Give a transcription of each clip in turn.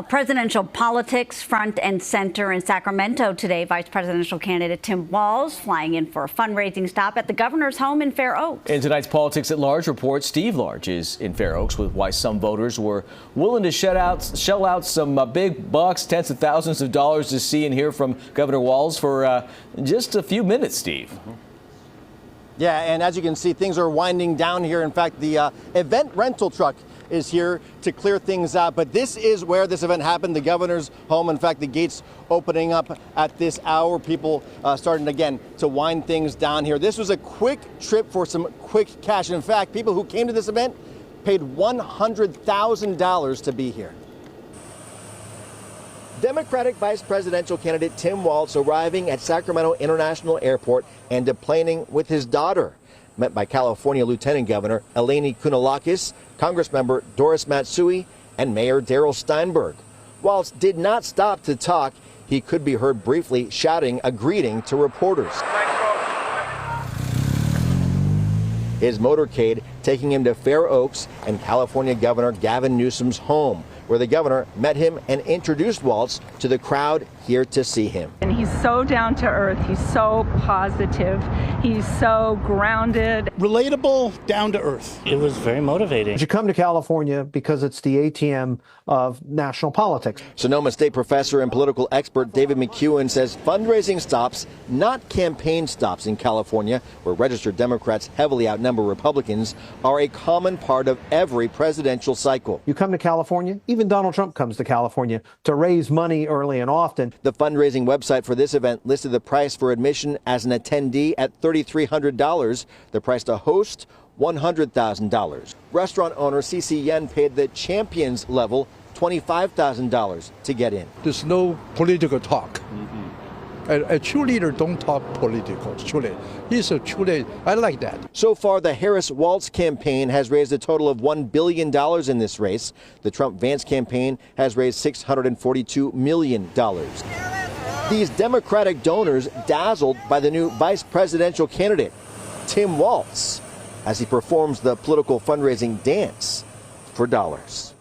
Presidential politics front and center in Sacramento today. Vice presidential candidate Tim Walz flying in for a fundraising stop at the governor's home in Fair Oaks. In tonight's Politics at Large report, Steve Large is in Fair Oaks with why some voters were willing to shell out some big bucks, tens of thousands of dollars to see and hear from Governor Walz for just a few minutes, Steve. Yeah, and as you can see, things are winding down here. In fact, the event rental truck is here to clear things out. But this is where this event happened, the governor's home. In fact, the gates opening up at this hour. People starting again to wind things down here. This was a quick trip for some quick cash. In fact, people who came to this event paid $100,000 to be here. Democratic vice presidential candidate Tim Walz arriving at Sacramento International Airport and deplaning with his daughter. Met by California Lieutenant Governor Eleni Kounalakis, Congressmember Doris Matsui, and Mayor Darrell Steinberg. Walz did not stop to talk. He could be heard briefly shouting a greeting to reporters. His motorcade taking him to Fair Oaks and California Governor Gavin Newsom's home, where the governor met him and introduced Walz to the crowd here to see him. And he's so down to earth, he's so positive, he's so grounded. Relatable, down to earth. It was very motivating. You come to California because it's the ATM of national politics. Sonoma State professor and political expert David McEwen says fundraising stops, not campaign stops in California, where registered Democrats heavily outnumber Republicans, are a common part of every presidential cycle. You come to California, even Donald Trump comes to California to raise money early and often. The fundraising website for this event listed the price for admission as an attendee at $3,300, the price to host $100,000. Restaurant owner CC Yen paid the champions level $25,000 to get in. There's no political talk. A true leader don't talk political, truly. He's a truly, I like that. So far, the Harris-Walz campaign has raised a total of $1 billion in this race. The Trump-Vance campaign has raised $642 million. These Democratic donors dazzled by the new vice presidential candidate, Tim Walz, as he performs the political fundraising dance for dollars.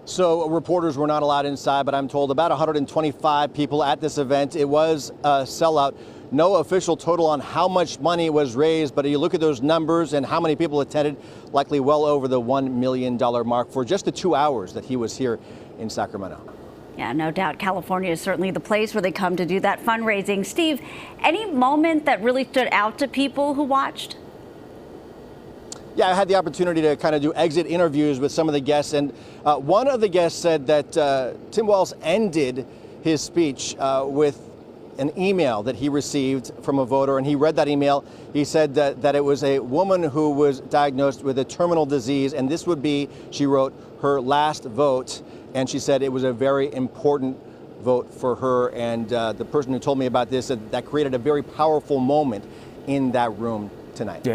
So reporters were not allowed inside, but I'm told about 125 people at this event. It was a sellout. No official total on how much money was raised, but you look at those numbers and how many people attended, likely well over the $1 million mark for just the 2 hours that he was here in Sacramento. Yeah, no doubt California is certainly the place where they come to do that fundraising. Steve, any moment that really stood out to people who watched? Yeah, I had the opportunity to kind of do exit interviews with some of the guests, and one of the guests said that Tim Walz ended his speech with an email that he received from a voter, and he read that email. He said that it was a woman who was diagnosed with a terminal disease, and this would be, she wrote, her last vote, and she said it was a very important vote for her, and the person who told me about this said that created a very powerful moment in that room tonight. Yeah.